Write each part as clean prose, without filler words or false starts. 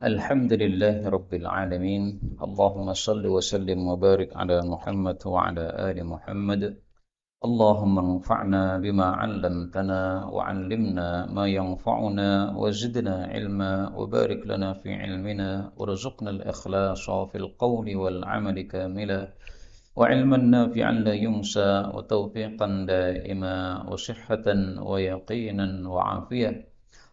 الحمد لله رب العالمين اللهم صل وسلم وبارك على محمد وعلى آل محمد اللهم انفعنا بما علمتنا وعلمنا ما ينفعنا وزدنا علما وبارك لنا في علمنا وارزقنا الإخلاص في القول والعمل كاملا وعلما نافعا لا ينسى وتوفيقا دائما وصحة ويقينا وعافية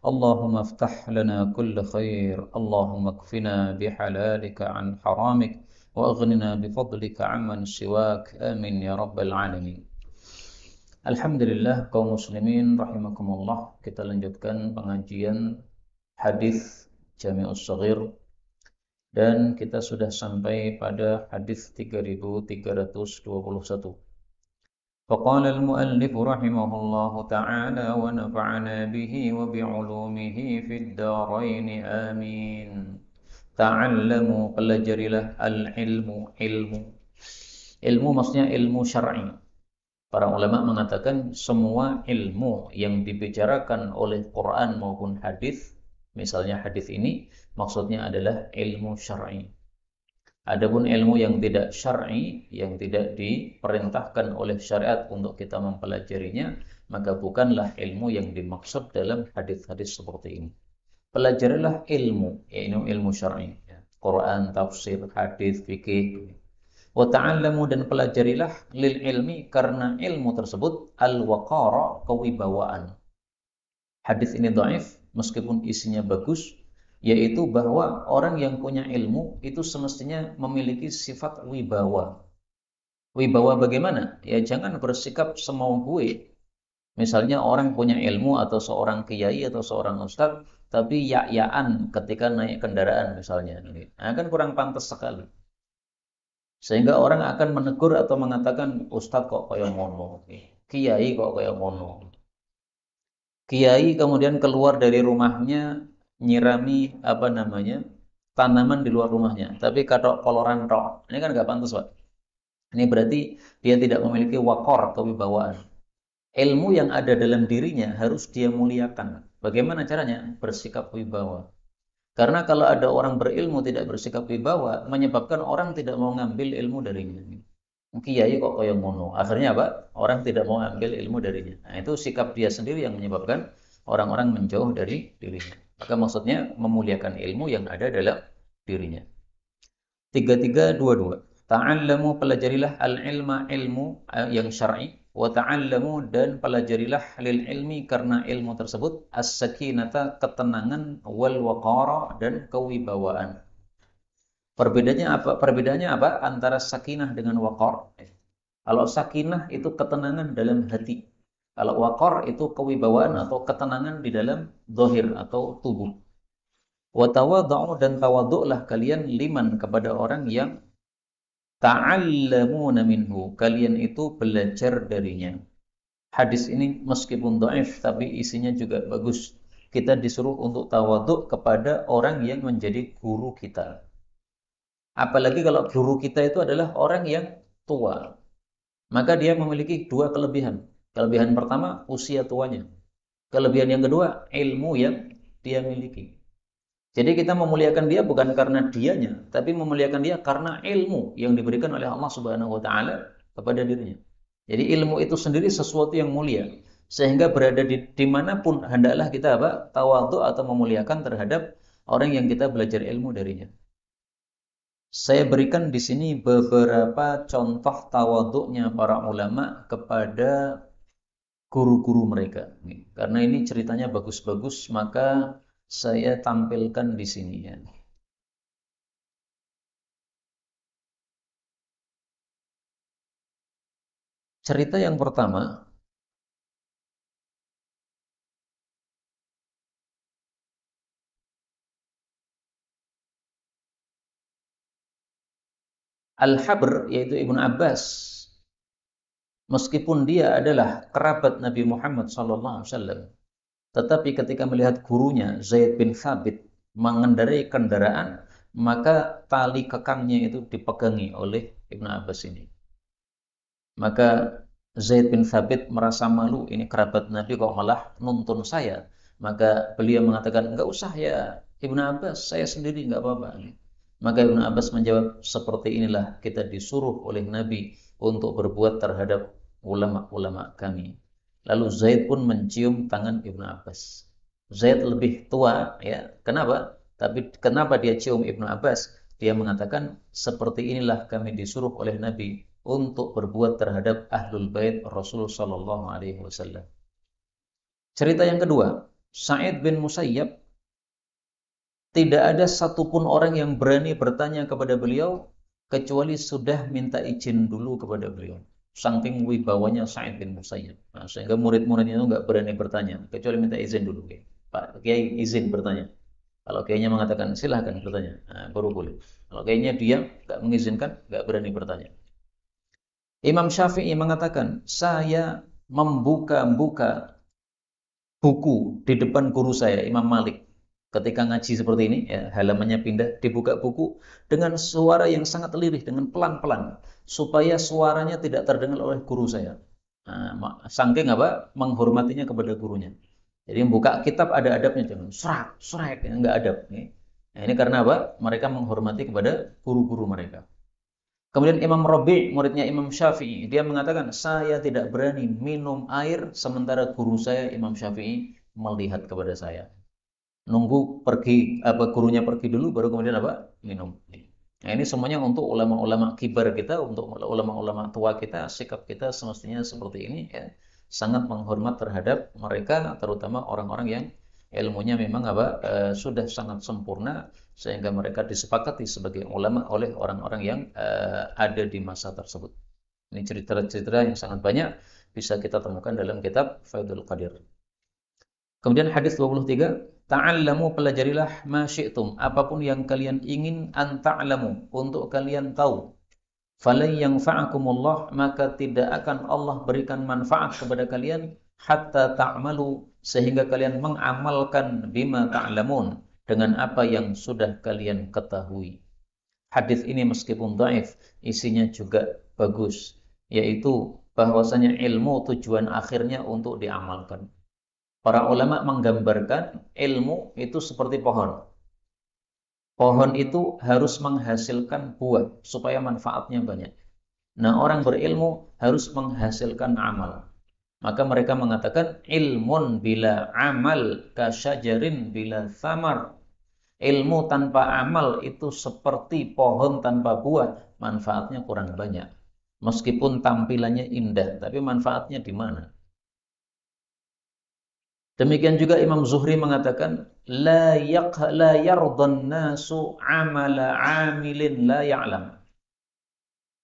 اللهم افتح لنا كل خير اللهم اكفنا بحلالك عن حرامك وأغننا بفضلك عمن سواك آمين يا رب العالمين. Alhamdulillah kaum muslimin rahimakumullah, kita lanjutkan pengajian hadis Jami'us Shaghir dan kita sudah sampai pada hadis 3321. فقال المؤلف رحمه الله تعالى ونفعنا به وبعلومه في الدارين آمين. Ta'allamu, pelajarilah al-ilmu, ilmu. Ilmu maksudnya ilmu syar'i. Para ulama mengatakan semua ilmu yang dibicarakan oleh Quran maupun hadis, misalnya hadis ini maksudnya adalah ilmu syar'i. Adapun ilmu yang tidak syar'i, yang tidak diperintahkan oleh syariat untuk kita mempelajarinya, maka bukanlah ilmu yang dimaksud dalam hadis-hadis seperti ini. Pelajarilah ilmu, yaitu ilmu syar'i, Quran, tafsir, hadis, fikih. Wa ta'allamu, dan pelajarilah lil ilmi, karena ilmu tersebut al-waqara, kewibawaan. Hadis ini dhaif meskipun isinya bagus, yaitu bahwa orang yang punya ilmu itu semestinya memiliki sifat wibawa. Wibawa bagaimana? Ya jangan bersikap semau gue. Misalnya orang punya ilmu atau seorang kiai atau seorang ustadz, tapi ya-yaan ketika naik kendaraan misalnya. Nah, kan kurang pantas sekali. Sehingga orang akan menegur atau mengatakan, ustadz kok kayak mono, kiai kok kayak mono. Kiai kemudian keluar dari rumahnya nyirami tanaman di luar rumahnya, tapi katok koloran tok. Ini kan nggak pantas, Pak. Ini berarti dia tidak memiliki wakor, kewibawaan. Ilmu yang ada dalam dirinya harus dia muliakan. Bagaimana caranya? Bersikap wibawa. Karena kalau ada orang berilmu tidak bersikap wibawa, menyebabkan orang tidak mau ngambil ilmu darinya. Kiai kok kayak ngono. Akhirnya apa? Orang tidak mau ambil ilmu darinya. Nah, itu sikap dia sendiri yang menyebabkan orang-orang menjauh dari dirinya. Maka maksudnya memuliakan ilmu yang ada dalam dirinya. 3322. Ta'allamu, pelajarilah al-ilma, ilmu yang syar'i, wa ta'allamu, dan pelajarilah lil ilmi, karena ilmu tersebut as-sakinata, ketenangan, wal waqara, dan kewibawaan. Perbedaannya apa antara sakinah dengan waqar? Kalau sakinah itu ketenangan dalam hati. Kalau waqar itu kewibawaan atau ketenangan di dalam zahir atau tubuh. Wa tawadhu, dan tawadhu'lah kalian liman, kepada orang yang ta'allamuna minhu, kalian itu belajar darinya. Hadis ini meskipun dhaif tapi isinya juga bagus. Kita disuruh untuk tawadhu kepada orang yang menjadi guru kita. Apalagi kalau guru kita itu adalah orang yang tua. Maka dia memiliki dua kelebihan. Kelebihan pertama, usia tuanya. Kelebihan yang kedua, ilmu yang dia miliki. Jadi kita memuliakan dia bukan karena dianya, tapi memuliakan dia karena ilmu yang diberikan oleh Allah Subhanahu wa taala kepada dirinya. Jadi ilmu itu sendiri sesuatu yang mulia. Sehingga berada di dimanapun hendaklah kita tawadhu atau memuliakan terhadap orang yang kita belajar ilmu darinya. Saya berikan di sini beberapa contoh tawadhu'nya para ulama kepada guru-guru mereka. Karena ini ceritanya bagus-bagus, maka saya tampilkan di sini ya. Cerita yang pertama, Al-Habr, yaitu Ibnu Abbas. Meskipun dia adalah kerabat Nabi Muhammad SAW, tetapi ketika melihat gurunya Zaid bin Thabit mengendarai kendaraan, maka tali kekangnya itu dipegangi oleh Ibnu Abbas ini. Maka Zaid bin Thabit merasa malu, ini kerabat Nabi kok malah nuntun saya. Maka beliau mengatakan, enggak usah ya, Ibnu Abbas, saya sendiri nggak apa-apa. Maka Ibnu Abbas menjawab, seperti inilah kita disuruh oleh Nabi untuk berbuat terhadap ulama-ulama kami. Lalu Zaid pun mencium tangan Ibnu Abbas. Zaid lebih tua, ya. Kenapa? Tapi kenapa dia cium Ibnu Abbas? Dia mengatakan, seperti inilah kami disuruh oleh Nabi untuk berbuat terhadap ahlul bait Rasulullah Shallallahu Alaihi Wasallam. Cerita yang kedua, Sa'id bin Musayyab, tidak ada satupun orang yang berani bertanya kepada beliau kecuali sudah minta izin dulu kepada beliau. Saking wibawanya Sa'id bin Musayyab. Nah, sehingga murid-muridnya itu nggak berani bertanya kecuali minta izin dulu. Pak Kiai izin bertanya. Kalau kiainya mengatakan silahkan bertanya, nah, baru boleh. Kalau kiainya diam, nggak mengizinkan, nggak berani bertanya. Imam Syafi'i mengatakan, saya membuka-buka buku di depan guru saya, Imam Malik. Ketika ngaji seperti ini, ya, halamannya pindah, dibuka buku dengan suara yang sangat lirih, dengan pelan-pelan, supaya suaranya tidak terdengar oleh guru saya. Nah, saking apa? Menghormatinya kepada gurunya. Jadi membuka kitab ada adabnya, jangan serak, serak, ya, nggak adab. Nah, ini karena apa? Mereka menghormati kepada guru-guru mereka. Kemudian Imam Rabi', muridnya Imam Syafi'i, dia mengatakan, saya tidak berani minum air sementara guru saya Imam Syafi'i melihat kepada saya. Nunggu pergi, apa gurunya pergi dulu, baru kemudian apa? Minum. Nah, ini semuanya untuk ulama-ulama kibar kita, untuk ulama-ulama tua kita, sikap kita semestinya seperti ini, ya. Sangat menghormat terhadap mereka, terutama orang-orang yang ilmunya memang apa sudah sangat sempurna, sehingga mereka disepakati sebagai ulama oleh orang-orang yang ada di masa tersebut. Ini cerita-cerita yang sangat banyak bisa kita temukan dalam kitab Faidul Qadir. Kemudian hadis 23, ta'allamu, pelajarilah ma syi'tum, apapun yang kalian ingin, an ta'lamu, untuk kalian tahu. Falan yanfa'akumullah, maka tidak akan Allah berikan manfaat kepada kalian hatta ta'malu, sehingga kalian mengamalkan bima ta'lamun, dengan apa yang sudah kalian ketahui. Hadis ini meskipun dhaif, isinya juga bagus, yaitu bahwasanya ilmu tujuan akhirnya untuk diamalkan. Para ulama menggambarkan ilmu itu seperti pohon. Pohon itu harus menghasilkan buah supaya manfaatnya banyak. Nah, orang berilmu harus menghasilkan amal. Maka mereka mengatakan ilmun bila amal kasyajarin bila thamar. Ilmu tanpa amal itu seperti pohon tanpa buah, manfaatnya kurang banyak. Meskipun tampilannya indah, tapi manfaatnya di mana? Demikian juga Imam Zuhri mengatakan, la yardan nasu amala amilin la ya'lam.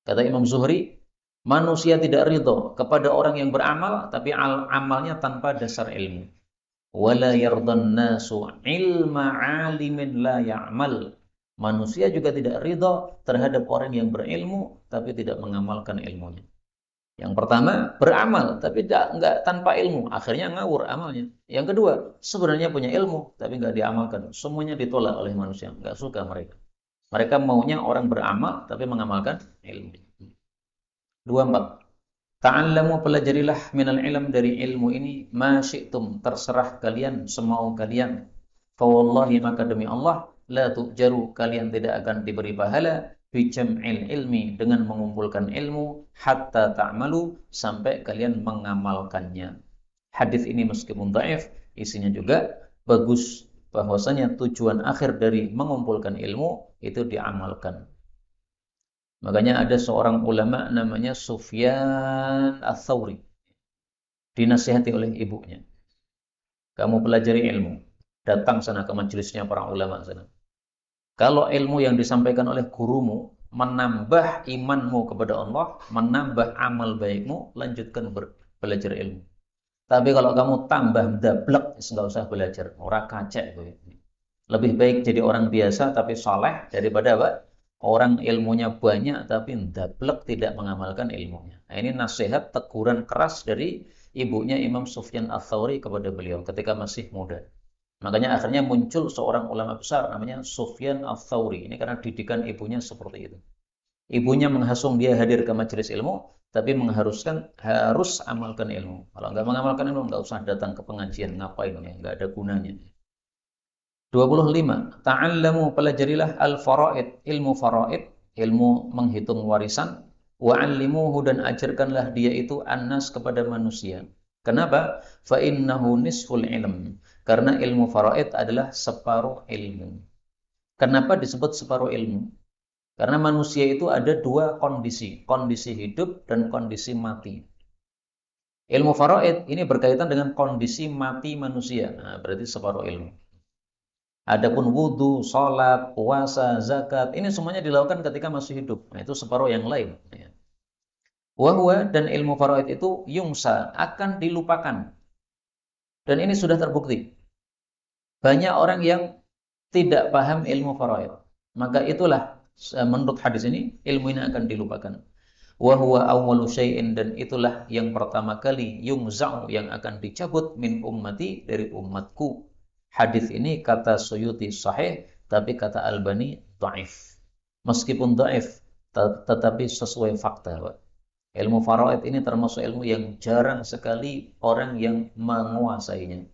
Kata Imam Zuhri, manusia tidak ridho kepada orang yang beramal tapi amalnya tanpa dasar ilmu. Wala yardan nasu ilma alimin la ya'mal. Manusia juga tidak ridho terhadap orang yang berilmu tapi tidak mengamalkan ilmunya. Yang pertama, beramal tapi enggak tanpa ilmu, akhirnya ngawur amalnya. Yang kedua, sebenarnya punya ilmu tapi enggak diamalkan. Semuanya ditolak oleh manusia, enggak suka mereka. Mereka maunya orang beramal tapi mengamalkan ilmu. 24. Ta'allamu, pelajarilah minal ilm, dari ilmu ini, ma syi'tum, terserah kalian, semau kalian. Fa wallahi, maka demi Allah, la tu'jaru, kalian tidak akan diberi pahala bijam'il ilmi, dengan mengumpulkan ilmu, hatta ta'malu, sampai kalian mengamalkannya. Hadis ini meskipun dhaif, isinya juga bagus, bahwasanya tujuan akhir dari mengumpulkan ilmu itu diamalkan. Makanya ada seorang ulama namanya Sufyan Ats-Tsauri, dinasihati oleh ibunya. Kamu pelajari ilmu, datang sana ke majelisnya para ulama sana. Kalau ilmu yang disampaikan oleh gurumu menambah imanmu kepada Allah, menambah amal baikmu, lanjutkan belajar ilmu. Tapi kalau kamu tambah dablek, enggak usah belajar, ora kacek. Lebih baik jadi orang biasa tapi saleh daripada apa? Orang ilmunya banyak tapi dablek, tidak mengamalkan ilmunya. Nah, ini nasihat teguran keras dari ibunya Imam Sufyan Ats-Tsauri kepada beliau ketika masih muda. Makanya akhirnya muncul seorang ulama besar namanya Sufyan Ats-Tsauri. Ini karena didikan ibunya seperti itu. Ibunya menghasung dia hadir ke majelis ilmu, tapi mengharuskan harus amalkan ilmu. Kalau nggak mengamalkan ilmu, nggak usah datang ke pengajian, ngapain ya? Nggak ada gunanya. 25. Ta'allamu, pelajarilah al-faraid, ilmu faraid, ilmu menghitung warisan, wa'allimuhu, dan ajarkanlah dia itu annas, kepada manusia. Kenapa? Fa innahu nisful ilm. Karena ilmu faraid adalah separuh ilmu. Kenapa disebut separuh ilmu? Karena manusia itu ada dua kondisi, kondisi hidup dan kondisi mati. Ilmu faraid ini berkaitan dengan kondisi mati manusia. Nah, berarti separuh ilmu. Adapun wudhu, sholat, puasa, zakat, ini semuanya dilakukan ketika masih hidup. Nah, itu separuh yang lain. Wahwa, dan ilmu faraid itu yungsa, akan dilupakan. Dan ini sudah terbukti. Banyak orang yang tidak paham ilmu faraid. Maka itulah, menurut hadis ini, ilmu ini akan dilupakan. Wahwa awwalu syai'in, dan itulah yang pertama kali yungza'u, yang akan dicabut, min ummati, dari umatku. Hadis ini kata Suyuti sahih, tapi kata Albani dhaif. Meskipun dhaif, tetapi sesuai fakta, Pak. Ilmu faraid ini termasuk ilmu yang jarang sekali orang yang menguasainya.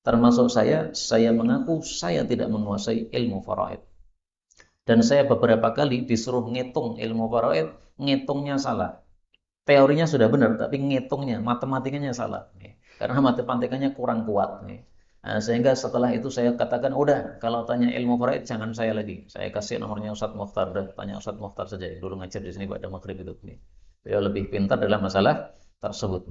Termasuk saya mengaku saya tidak menguasai ilmu faraid. Dan saya beberapa kali disuruh ngitung ilmu faraid, ngitungnya salah. Teorinya sudah benar, tapi ngitungnya, matematikanya salah. Karena matematikanya kurang kuat. Nah, sehingga setelah itu saya katakan, udah, kalau tanya ilmu faraid jangan saya lagi. Saya kasih nomornya Ustadz Mukhtar, udah tanya Ustadz Mukhtar saja. Dulu ngajar di sini pada maghrib itu. Beliau lebih pintar dalam masalah tersebut.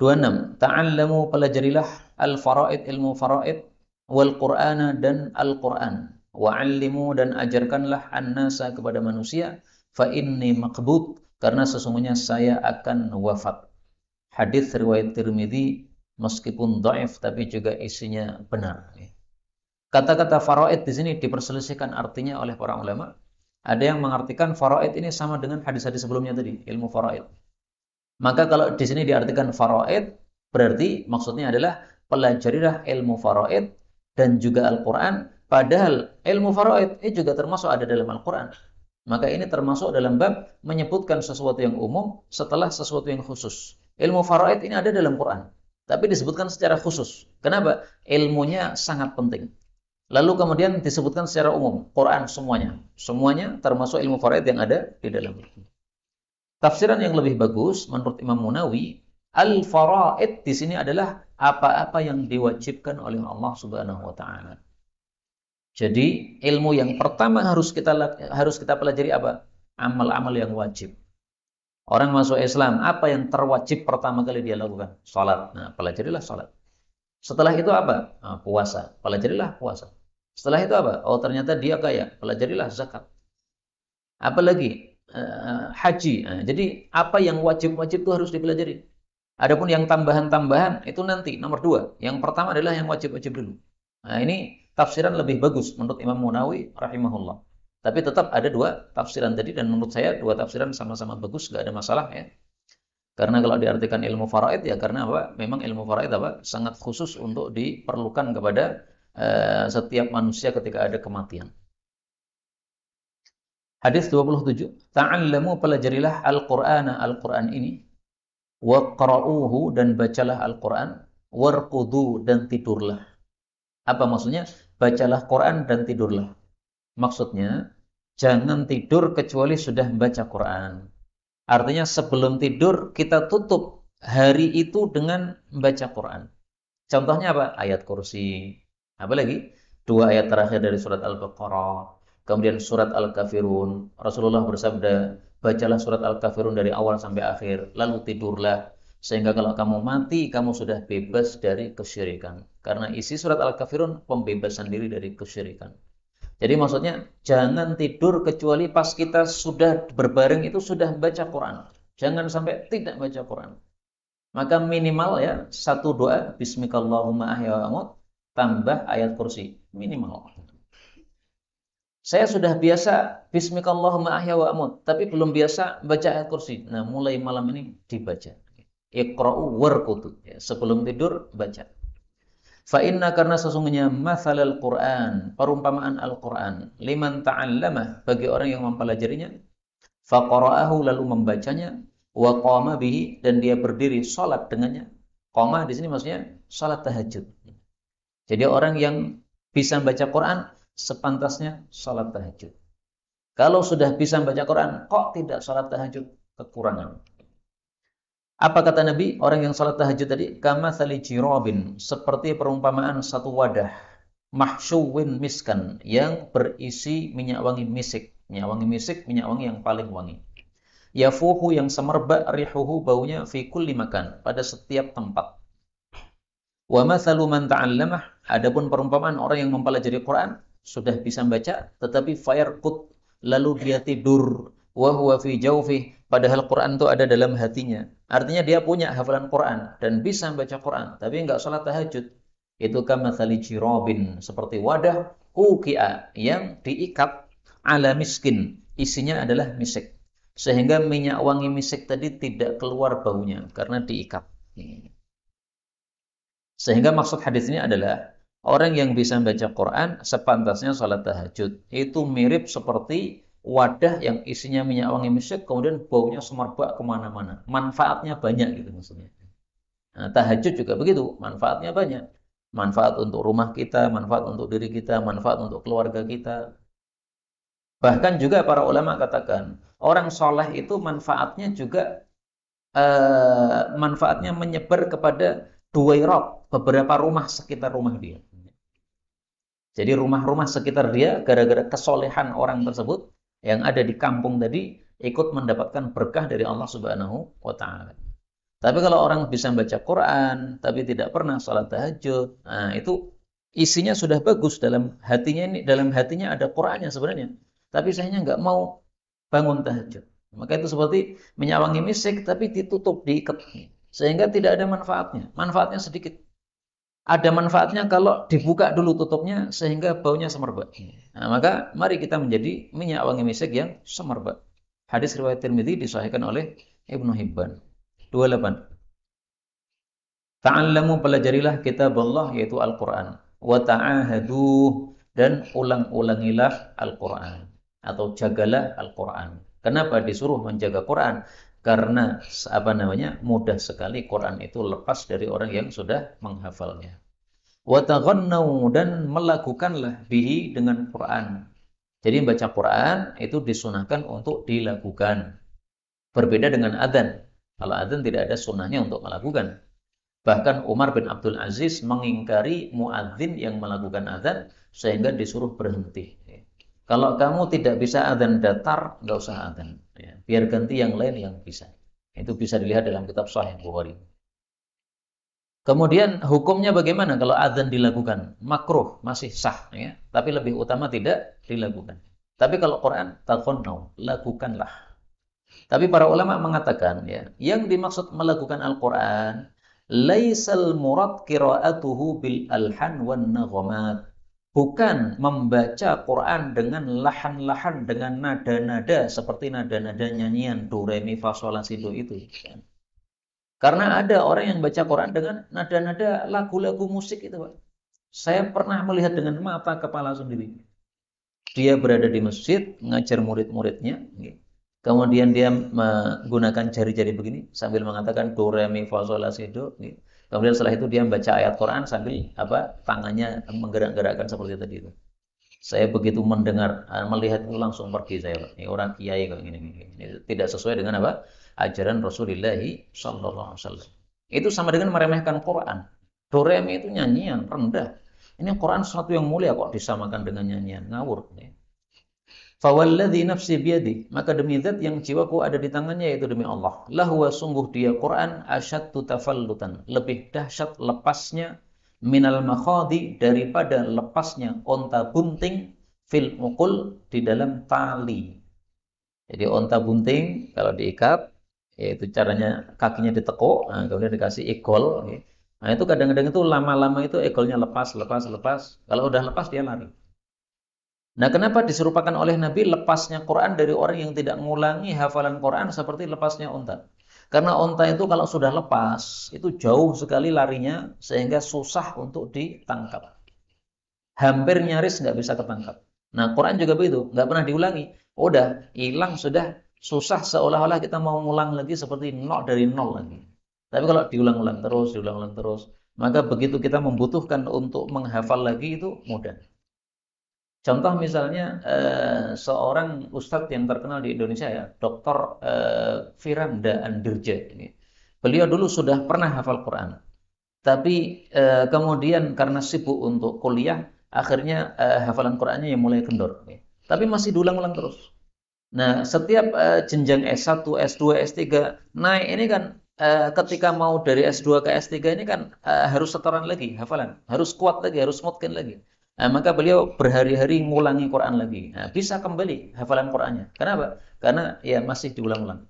26. Ta'allamu, pelajarilah al-faraid, ilmu faraid, wal Qur'ana, dan Al-Qur'an. Wa'allimu, dan ajarkanlah an-nasa, kepada manusia, fa inni maqbud, karena sesungguhnya saya akan wafat. Hadis riwayat Tirmidzi, meskipun dhaif tapi juga isinya benar. Kata-kata faraid di sini diperselisihkan artinya oleh para ulama. Ada yang mengartikan faraid ini sama dengan hadis-hadis sebelumnya tadi, ilmu faraid. Maka kalau di sini diartikan faraid, berarti maksudnya adalah pelajarilah ilmu faraid dan juga Al-Qur'an, padahal ilmu faraid ini juga termasuk ada dalam Al-Qur'an. Maka ini termasuk dalam bab menyebutkan sesuatu yang umum setelah sesuatu yang khusus. Ilmu faraid ini ada dalam Quran, tapi disebutkan secara khusus. Kenapa? Ilmunya sangat penting. Lalu kemudian disebutkan secara umum, Quran semuanya. Semuanya termasuk ilmu faraid yang ada di dalam. Tafsiran yang lebih bagus menurut Imam Munawi, al-faraid di sini adalah apa-apa yang diwajibkan oleh Allah Subhanahu wa taala. Jadi ilmu yang pertama harus kita pelajari apa? Amal-amal yang wajib. Orang masuk Islam, apa yang terwajib pertama kali dia lakukan? Salat. Nah, pelajarilah salat. Setelah itu apa? Nah, puasa. Pelajarilah puasa. Setelah itu apa? Oh, ternyata dia kaya. Pelajarilah zakat. Apalagi haji. Nah, jadi apa yang wajib-wajib itu harus dipelajari. Adapun yang tambahan-tambahan itu nanti nomor 2. Yang pertama adalah yang wajib-wajib dulu. Nah, ini tafsiran lebih bagus menurut Imam Munawi rahimahullah. Tapi tetap ada dua tafsiran tadi, dan menurut saya dua tafsiran sama-sama bagus, nggak ada masalah ya. Karena kalau diartikan ilmu faraid ya karena apa? Memang ilmu faraid apa? Sangat khusus untuk diperlukan kepada setiap manusia ketika ada kematian. Hadis 27. Ta'allamu, pelajarilah Al-Qur'ana, Al-Qur'an ini, waqra'uhu, dan bacalah Al-Qur'an, warqudu, dan tidurlah. Apa maksudnya? Bacalah Quran dan tidurlah. Maksudnya, jangan tidur kecuali sudah membaca Quran. Artinya sebelum tidur kita tutup hari itu dengan membaca Quran. Contohnya apa? Ayat kursi. Apa lagi? 2 ayat terakhir dari surat Al-Baqarah. Kemudian surat Al-Kafirun. Rasulullah bersabda, bacalah surat Al-Kafirun dari awal sampai akhir. Lalu tidurlah. Sehingga kalau kamu mati, kamu sudah bebas dari kesyirikan. Karena isi surat Al-Kafirun pembebasan diri dari kesyirikan. Jadi maksudnya jangan tidur kecuali pas kita sudah berbaring itu sudah baca Quran. Jangan sampai tidak baca Quran. Maka minimal ya satu doa Bismikallahumma ahya wa amut tambah ayat kursi minimal. Saya sudah biasa Bismikallahumma ahya wa amut, tapi belum biasa baca ayat kursi. Nah, mulai malam ini dibaca. Iqra'u warqutu. Ya, sebelum tidur baca. Fa inna, karena sesungguhnya mathalal Qur'an, perumpamaan Al-Qur'an, liman ta'allamah, bagi orang yang mempelajarinya, fa qara'ahu, lalu membacanya, wa qama bihi, dan dia berdiri salat dengannya. Qama di sini maksudnya salat tahajud. Jadi orang yang bisa baca Quran sepantasnya salat tahajud. Kalau sudah bisa baca Quran, kok tidak salat tahajud? Kekurangan. Apa kata Nabi? Orang yang salat tahajud tadi, kamatsali jirabin, seperti perumpamaan satu wadah mahsyuwin miskan yang berisi minyak wangi misik. Minyak wangi yang paling wangi. Yafuhu yang semerbak rihuhu baunya fi kulli makan, pada setiap tempat. Wa mathalu man ta'allamah, adapun perumpamaan orang yang mempelajari Quran, sudah bisa baca tetapi fayarqut, lalu dia tidur, wa huwa fi jawfi, padahal Quran itu ada dalam hatinya. Artinya dia punya hafalan Quran dan bisa baca Quran, tapi enggak salat tahajud. Itu kamatsali jirabin, seperti wadah uqi'a yang diikat ala miskin, isinya adalah misik. Sehingga minyak wangi misik tadi tidak keluar baunya karena diikat. Sehingga maksud hadis ini adalah orang yang bisa baca Quran sepantasnya salat tahajud. Itu mirip seperti wadah yang isinya minyak wangi misik kemudian baunya semerbak kemana-mana. Manfaatnya banyak gitu maksudnya. Nah, tahajud juga begitu, manfaatnya banyak. Manfaat untuk rumah kita, manfaat untuk diri kita, manfaat untuk keluarga kita. Bahkan juga para ulama katakan, orang soleh itu manfaatnya juga manfaatnya menyebar kepada duwairat, beberapa rumah sekitar rumah dia. Jadi rumah-rumah sekitar dia gara-gara kesolehan orang tersebut yang ada di kampung tadi ikut mendapatkan berkah dari Allah Subhanahu wa taala. Tapi kalau orang bisa baca Quran tapi tidak pernah salat tahajud, nah itu isinya sudah bagus dalam hatinya ini, dalam hatinya ada Qurannya sebenarnya. Tapi sayangnya nggak mau bangun tahajud. Maka itu seperti minyak wangi misik tapi ditutup, diikat. Sehingga tidak ada manfaatnya. Manfaatnya sedikit. Ada manfaatnya kalau dibuka dulu tutupnya sehingga baunya semerbak. Nah, maka mari kita menjadi minyak wangi misik yang semerbak. Hadis riwayat Tirmidzi disahihkan oleh Ibnu Hibban. 28. Ta'allamu, pelajarilah kitab Allah yaitu Al-Quran. Wa ta'ahaduh, dan ulang-ulangilah Al-Quran. Atau jagalah Al-Quran. Kenapa disuruh menjaga Quran? Karena mudah sekali Quran itu lepas dari orang yang sudah menghafalnya. Wa taghannau, dan melakukanlah bihi, dengan Quran. Jadi baca Quran itu disunahkan untuk dilakukan. Berbeda dengan adzan. Kalau adzan tidak ada sunnahnya untuk melakukan. Bahkan Umar bin Abdul Aziz mengingkari muadzin yang melakukan adzan sehingga disuruh berhenti. Kalau kamu tidak bisa adzan datar, nggak usah adzan. Ya, biar ganti yang lain yang bisa. Itu bisa dilihat dalam kitab Sahih Bukhari. Kemudian hukumnya bagaimana kalau adzan dilakukan? Makruh, masih sah, ya. Tapi lebih utama tidak dilakukan. Tapi kalau Quran, taghannau, lakukanlah. Tapi para ulama mengatakan, ya, yang dimaksud melakukan Al-Quran, laisal murad qira'atuhu bil alhan wan naghamat. Bukan membaca Quran dengan lahan-lahan, dengan nada-nada seperti nada-nada nyanyian do re mi fa sol la si do itu. Karena ada orang yang baca Quran dengan nada-nada lagu-lagu musik itu, Pak. Saya pernah melihat dengan mata kepala sendiri. Dia berada di masjid mengajar murid-muridnya, kemudian dia menggunakan jari-jari begini sambil mengatakan do re mi fa sol la si do. Kemudian setelah itu dia membaca ayat Quran sambil tangannya menggerak-gerakkan seperti tadi itu. Saya begitu mendengar, melihat itu langsung pergi saya. Ini orang kiai kayak gini. Ini tidak sesuai dengan ajaran Rasulullah sallallahu alaihi wasallam. Itu sama dengan meremehkan Quran. Do re mi itu nyanyian rendah. Ini Quran sesuatu yang mulia kok disamakan dengan nyanyian, ngawur. Fawalladzi nafsi biyadi, maka demi zat yang jiwaku ada di tangannya, yaitu demi Allah. Lahu, sungguh dia Quran asyaddu tafallutan, lebih dahsyat lepasnya minal makhadi, daripada lepasnya onta bunting fil uqul, di dalam tali. Jadi onta bunting kalau diikat, yaitu caranya kakinya ditekuk, kemudian dikasih ekol. Nah itu kadang-kadang itu lama-lama itu ekolnya lepas. Kalau udah lepas dia lari. Nah, kenapa diserupakan oleh Nabi lepasnya Quran dari orang yang tidak mengulangi hafalan Quran seperti lepasnya unta? Karena unta itu kalau sudah lepas, itu jauh sekali larinya sehingga susah untuk ditangkap. Hampir nyaris nggak bisa ketangkap. Nah, Quran juga begitu, nggak pernah diulangi. Udah, hilang sudah, susah seolah-olah kita mau ngulang lagi seperti nol dari nol lagi. Tapi kalau diulang-ulang terus, maka begitu kita membutuhkan untuk menghafal lagi itu mudah. Contoh misalnya seorang ustadz yang terkenal di Indonesia ya, Dr. Firanda Andirja ini. Beliau dulu sudah pernah hafal Quran, tapi kemudian karena sibuk untuk kuliah, akhirnya hafalan Qurannya yang mulai kendor. Tapi masih diulang-ulang terus. Nah, setiap jenjang S1, S2, S3 naik ini kan ketika mau dari S2 ke S3 ini kan harus setoran lagi hafalan, harus kuat lagi, harus mutqin lagi. Nah, maka beliau berhari-hari ngulangi Quran lagi. Nah, bisa kembali hafalan Qurannya. Kenapa? Karena ya masih diulang-ulang.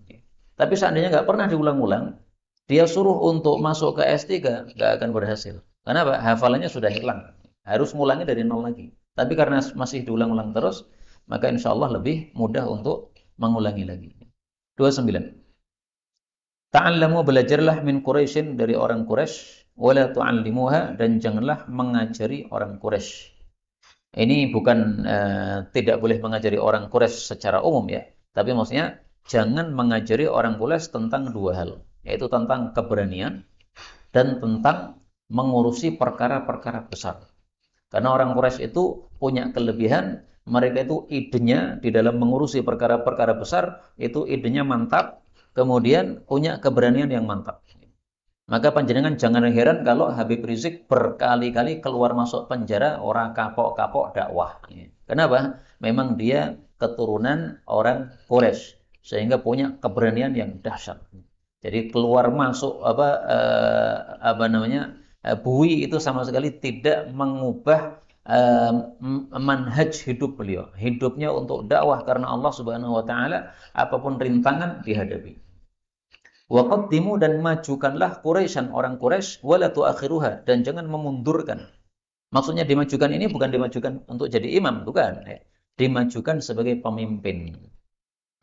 Tapi seandainya nggak pernah diulang-ulang, dia suruh untuk masuk ke S3 nggak akan berhasil. Kenapa? Hafalannya sudah hilang. Harus ngulangi dari nol lagi. Tapi karena masih diulang-ulang terus, maka insya Allah lebih mudah untuk mengulangi lagi. 29. Ta'allamu, belajarlah min Quraisyin, dari orang Quraisy, wala tu'allimuha, dan janganlah mengajari orang Quraisy. Ini bukan tidak boleh mengajari orang Quraisy secara umum ya, tapi maksudnya jangan mengajari orang Quraisy tentang dua hal, yaitu tentang keberanian dan tentang mengurusi perkara-perkara besar. Karena orang Quraisy itu punya kelebihan, mereka itu idenya di dalam mengurusi perkara-perkara besar, itu idenya mantap, kemudian punya keberanian yang mantap. Maka panjenengan jangan heran kalau Habib Rizik berkali-kali keluar masuk penjara orang kapok-kapok dakwah. Kenapa? Memang dia keturunan orang Quraisy sehingga punya keberanian yang dahsyat. Jadi keluar masuk apa namanya bui itu sama sekali tidak mengubah manhaj hidup beliau. Hidupnya untuk dakwah karena Allah Subhanahu wa taala, apapun rintangan dihadapi. Wa qaddimu, dan majukanlah Quraisyan, orang Quraisy, wala tuakhiruha, dan jangan memundurkan. Maksudnya dimajukan ini bukan dimajukan untuk jadi imam, bukan. Dimajukan sebagai pemimpin.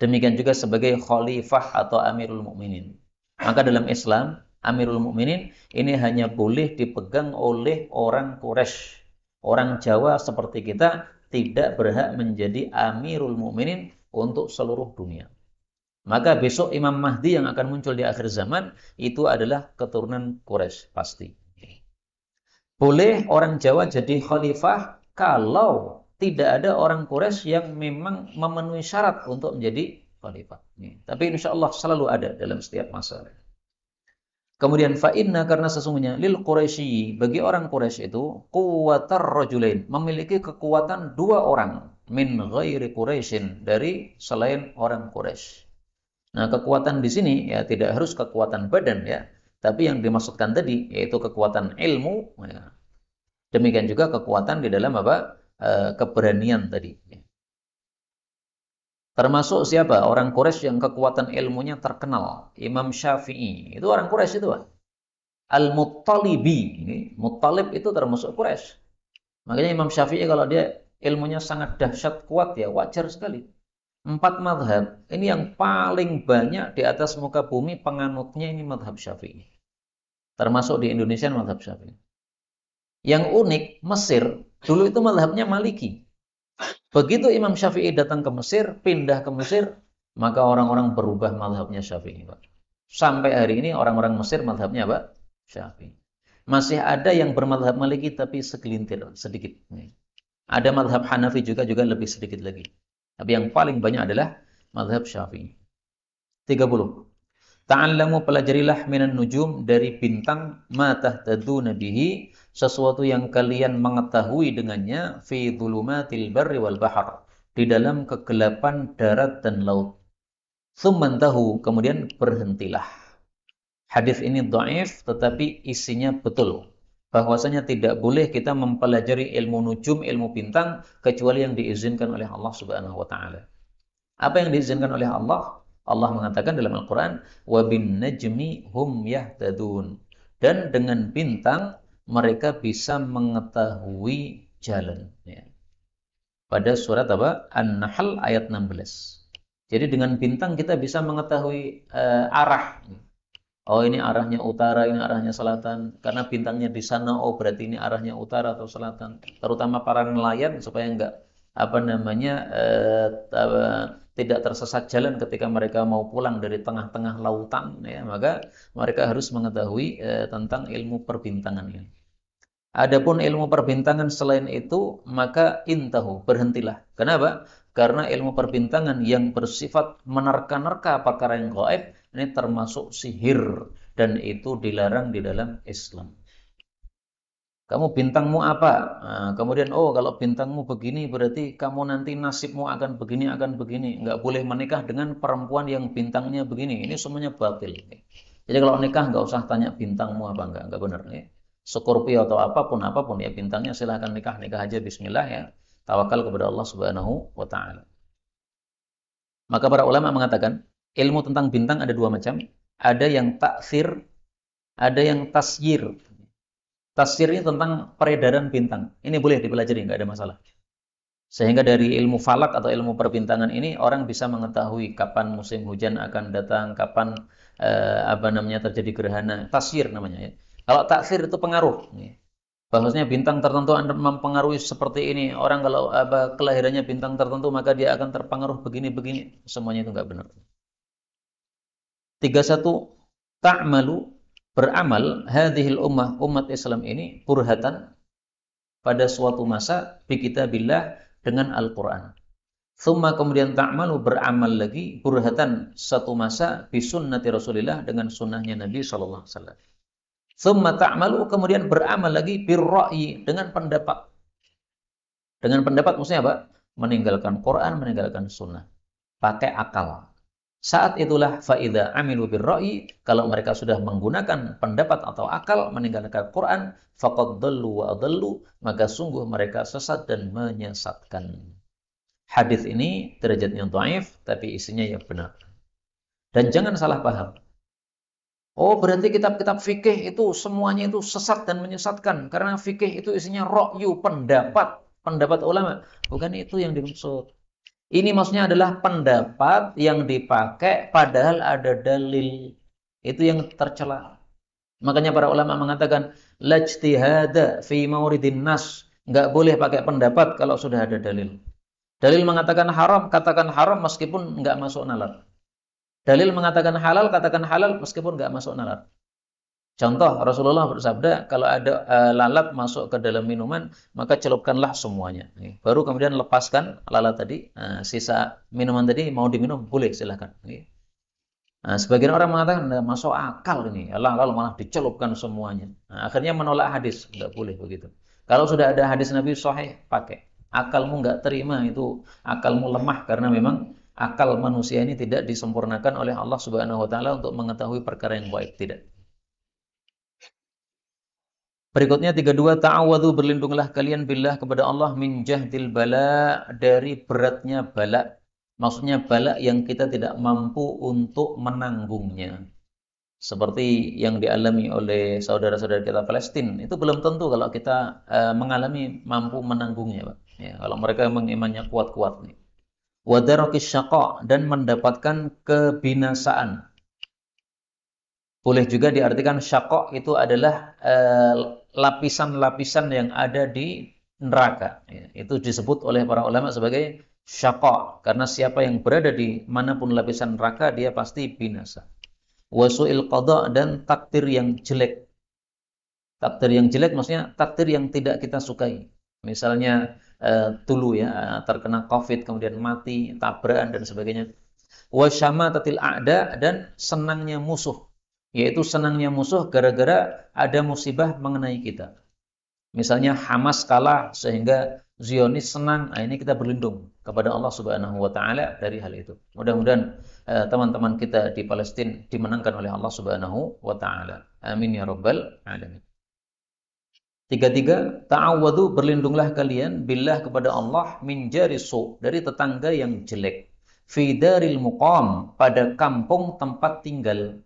Demikian juga sebagai khalifah atau amirul mukminin. Maka dalam Islam, amirul mukminin ini hanya boleh dipegang oleh orang Quraisy. Orang Jawa seperti kita tidak berhak menjadi amirul mukminin untuk seluruh dunia. Maka besok Imam Mahdi yang akan muncul di akhir zaman itu adalah keturunan Quraisy pasti. Boleh orang Jawa jadi khalifah kalau tidak ada orang Quraisy yang memang memenuhi syarat untuk menjadi khalifah. Tapi insya Allah selalu ada dalam setiap masa. Kemudian fa'inna, karena sesungguhnya lil Quraisy, bagi orang Quraisy itu quwwatar rajulain, memiliki kekuatan dua orang, min ghairi Quraisyin, dari selain orang Quraisy. Nah, kekuatan di sini ya tidak harus kekuatan badan ya, tapi yang dimaksudkan tadi yaitu kekuatan ilmu. Ya. Demikian juga kekuatan di dalam apa? Keberanian tadi. Termasuk siapa? Orang Quraisy yang kekuatan ilmunya terkenal. Imam Syafi'i. Itu orang Quraisy itu, Pak. Al-Muttalibi. Muttalib itu termasuk Quraisy. Makanya Imam Syafi'i kalau dia ilmunya sangat dahsyat kuat ya, wajar sekali. 4 madhab, ini yang paling banyak di atas muka bumi penganutnya ini madhab Syafi'i. Termasuk di Indonesia madhab Syafi'i. Yang unik, Mesir, dulu itu madhabnya Maliki. Begitu Imam Syafi'i datang ke Mesir, pindah ke Mesir, maka orang-orang berubah madhabnya Syafi'i. Sampai hari ini orang-orang Mesir madhabnya apa? Syafi'i. Masih ada yang bermadhab Maliki tapi segelintir, sedikit. Ada madhab Hanafi juga lebih sedikit lagi. Tapi yang paling banyak adalah mazhab Syafi'i. 30. Ta'allamu, pelajarilah minan nujum, dari bintang, ma tahtaduna bihi, sesuatu yang kalian mengetahui dengannya, fi dhulumatil barri wal bahr, di dalam kegelapan darat dan laut. Tsummantahu, kemudian berhentilah. Hadis ini dhaif tetapi isinya betul. Bahwasanya tidak boleh kita mempelajari ilmu nujum, ilmu bintang, kecuali yang diizinkan oleh Allah Subhanahu wa taala. Apa yang diizinkan oleh Allah? Allah mengatakan dalam Al-Qur'an, "Wa bin najmi hum yahtadun." Dan dengan bintang mereka bisa mengetahui jalan, ya. Pada surat apa? An-Nahl ayat 16. Jadi dengan bintang kita bisa mengetahui arah. Oh, ini arahnya utara, ini arahnya selatan. Karena bintangnya di sana, oh berarti ini arahnya utara atau selatan. Terutama para nelayan supaya enggak tidak tersesat jalan ketika mereka mau pulang dari tengah-tengah lautan, ya, maka mereka harus mengetahui tentang ilmu perbintangan ini. Adapun ilmu perbintangan selain itu, maka intahu, berhentilah. Kenapa? Karena ilmu perbintangan yang bersifat menerka-nerka perkara yang gaib ini termasuk sihir dan itu dilarang di dalam Islam. Kamu bintangmu apa? Nah, kemudian, oh kalau bintangmu begini berarti kamu nanti nasibmu akan begini, akan begini. Nggak boleh menikah dengan perempuan yang bintangnya begini. Ini semuanya batil. Jadi kalau nikah nggak usah tanya bintangmu apa nggak benar. Ya. Scorpio atau apapun ya bintangnya silahkan nikah aja Bismillah ya. Tawakal kepada Allah Subhanahu wa Ta'ala. Maka para ulama mengatakan ilmu tentang bintang ada dua macam. Ada yang taksir, ada yang tasyir. Tasyir ini tentang peredaran bintang. Ini boleh dipelajari, nggak ada masalah. Sehingga dari ilmu falak atau ilmu perbintangan ini orang bisa mengetahui kapan musim hujan akan datang, kapan terjadi gerhana. Tasyir namanya ya. Kalau taksir itu pengaruh. Bahwasanya bintang tertentu mempengaruhi seperti ini. Orang kalau kelahirannya bintang tertentu maka dia akan terpengaruh begini-begini. Semuanya itu nggak benar. 31 ta'malu beramal hadhil umat Islam ini burhatan pada suatu masa bi kitabillah dengan Al-Qur'an. Thumma kemudian ta'malu beramal lagi burhatan satu masa bi sunnati Rasulillah dengan sunnahnya Nabi sallallahu alaihi wasallam. Thumma ta'malu kemudian beramal lagi birra'yi dengan pendapat. Dengan pendapat maksudnya apa? Meninggalkan Quran, meninggalkan sunnah. Pakai akal. Saat itulah faida amilu birra'i, kalau mereka sudah menggunakan pendapat atau akal meninggalkan Quran, faqad dhallu wa adallu, maka sungguh mereka sesat dan menyesatkan. Hadis ini derajatnya dhaif tapi isinya yang benar. Dan jangan salah paham. Oh, berarti kitab-kitab fikih itu semuanya itu sesat dan menyesatkan karena fikih itu isinya ra'yu, pendapat ulama. Bukan itu yang dimaksud. Ini maksudnya adalah pendapat yang dipakai padahal ada dalil. Itu yang tercela. Makanya para ulama mengatakan lajtihada fi mauridin nas. Enggak boleh pakai pendapat kalau sudah ada dalil. Dalil mengatakan haram, katakan haram meskipun enggak masuk nalar. Dalil mengatakan halal, katakan halal meskipun enggak masuk nalar. Contoh, Rasulullah bersabda, kalau ada lalat masuk ke dalam minuman, maka celupkanlah semuanya. Baru kemudian lepaskan lalat tadi, sisa minuman tadi mau diminum, boleh silahkan. Nah, sebagian orang mengatakan, masuk akal ini, lalu malah dicelupkan semuanya. Nah, akhirnya menolak hadis, nggak boleh begitu. Kalau sudah ada hadis Nabi sahih, pakai. Akalmu nggak terima, itu akalmu lemah, karena memang akal manusia ini tidak disempurnakan oleh Allah Subhanahu Wa Taala untuk mengetahui perkara yang baik, tidak. Berikutnya 32 ta'awwadhu berlindunglah kalian billah kepada Allah min jahdil bala dari beratnya bala. Maksudnya bala yang kita tidak mampu untuk menanggungnya. Seperti yang dialami oleh saudara-saudara kita Palestina, itu belum tentu kalau kita mengalami mampu menanggungnya, Pak. Ya, kalau mereka mengimannya kuat-kuat nih. Wa darakis syaqa dan mendapatkan kebinasaan. Boleh juga diartikan syaqa itu adalah lapisan-lapisan yang ada di neraka. Itu disebut oleh para ulama sebagai syaqa. Karena siapa yang berada di manapun lapisan neraka, dia pasti binasa. Wasu'il qada dan takdir yang jelek. Takdir yang jelek maksudnya takdir yang tidak kita sukai. Misalnya dulu ya, terkena COVID, kemudian mati, tabrakan dan sebagainya. Wasyamatatil a'da dan senangnya musuh. Yaitu senangnya musuh gara-gara ada musibah mengenai kita. Misalnya Hamas kalah sehingga Zionis senang. Nah, ini kita berlindung kepada Allah Subhanahu Wa Taala dari hal itu. Mudah-mudahan teman-teman kita di Palestina dimenangkan oleh Allah Subhanahu Wa Taala. Amin ya rabbal alamin. 33 ta'awwadhu berlindunglah kalian billah kepada Allah min jarisu dari tetangga yang jelek. Fi daril muqam pada kampung tempat tinggal.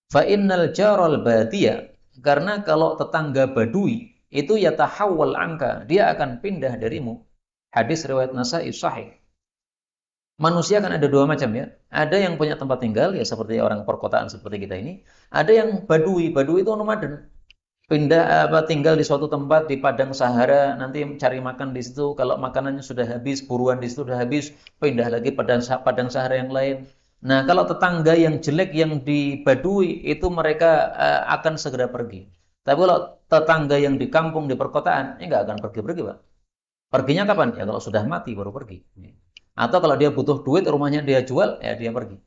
Fa innal jaral badiya karena kalau tetangga badui itu yatahawwal anka dia akan pindah darimu. Hadis riwayat Nasa'i sahih. Manusia kan ada dua macam ya. Ada yang punya tempat tinggal ya seperti orang perkotaan seperti kita ini. Ada yang badui. Badui itu nomaden. pindah tinggal di suatu tempat di padang Sahara, nanti cari makan di situ, kalau makanannya sudah habis, buruan di situ sudah habis, pindah lagi padang Sahara yang lain. Nah, kalau tetangga yang jelek yang di Badui itu mereka akan segera pergi. Tapi kalau tetangga yang di kampung di perkotaan, ini nggak akan pergi-pergi, Pak. Perginya kapan? Ya kalau sudah mati baru pergi. Atau kalau dia butuh duit, rumahnya dia jual, ya dia pergi.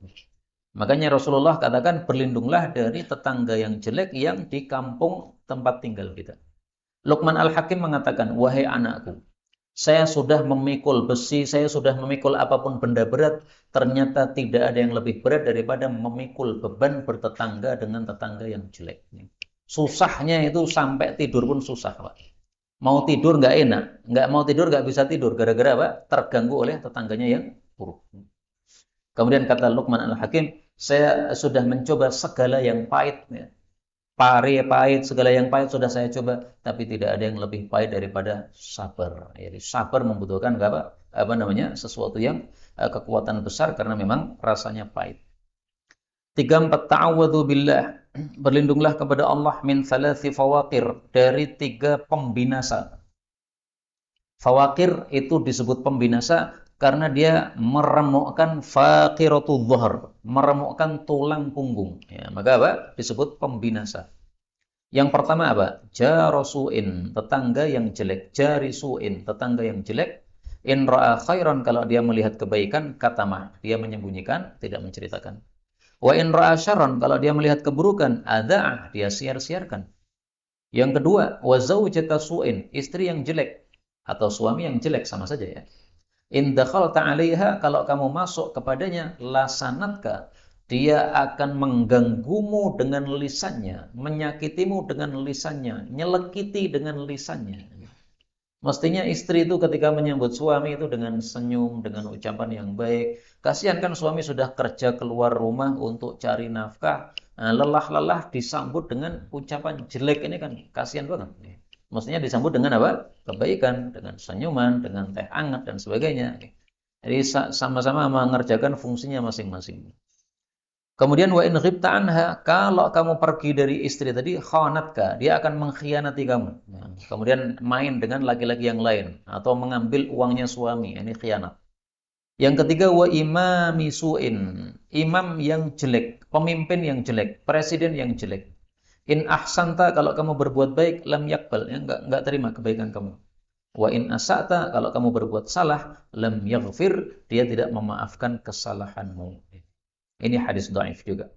Makanya Rasulullah katakan berlindunglah dari tetangga yang jelek yang di kampung tempat tinggal kita. Luqman Al-Hakim mengatakan, wahai anakku, saya sudah memikul besi, saya sudah memikul apapun benda berat, ternyata tidak ada yang lebih berat daripada memikul beban bertetangga dengan tetangga yang jelek. Susahnya itu sampai tidur pun susah, Pak. Mau tidur nggak enak, nggak mau tidur nggak bisa tidur, gara-gara apa? Terganggu oleh tetangganya yang buruk. Kemudian kata Luqman Al-Hakim, saya sudah mencoba segala yang pahit, ya. Pare pahit, segala yang pahit sudah saya coba, tapi tidak ada yang lebih pahit daripada sabar. Jadi sabar membutuhkan apa namanya sesuatu yang kekuatan besar karena memang rasanya pahit. 34 ta'awwadhu billah, berlindunglah kepada Allah min thalathi fawaqir, dari 3 pembinasa. Fawaqir itu disebut pembinasa karena dia meremukkan faqiratul dhuhr, meremukkan tulang punggung. Ya, maka apa? Disebut pembinasa. Yang pertama apa? Jarasu'in, tetangga yang jelek. Jarisu'in, tetangga yang jelek. In ra'a khairan, kalau dia melihat kebaikan, katamah, dia menyembunyikan, tidak menceritakan. Wa in ra'a syarran, kalau dia melihat keburukan, ada'ah, dia siar-siarkan. Yang kedua, wa zaujata su'in, istri yang jelek atau suami yang jelek sama saja ya. In dakhalta 'alaiha, kalau kamu masuk kepadanya, lasanatka, dia akan mengganggumu dengan lisannya, menyakitimu dengan lisannya, nyelekiti dengan lisannya. Mestinya istri itu ketika menyambut suami itu dengan senyum, dengan ucapan yang baik. Kasihan kan suami sudah kerja keluar rumah untuk cari nafkah, lelah-lelah disambut dengan ucapan jelek, ini kan kasihan banget. Mestinya disambut dengan apa? Kebaikan, dengan senyuman, dengan teh hangat dan sebagainya. Jadi sama-sama mengerjakan fungsinya masing-masing. Kemudian wa in ghibta anha, kalau kamu pergi dari istri tadi, khanatka, dia akan mengkhianati kamu. Nah, kemudian main dengan laki-laki yang lain atau mengambil uangnya suami, ini khianat. Yang ketiga wa imami su'in, imam yang jelek, pemimpin yang jelek, presiden yang jelek. In ahsanta, kalau kamu berbuat baik, lam yakbal, ya, enggak terima kebaikan kamu. Wa in asa'ta, kalau kamu berbuat salah, lam yaghfir, dia tidak memaafkan kesalahanmu. Ini hadis dhaif juga.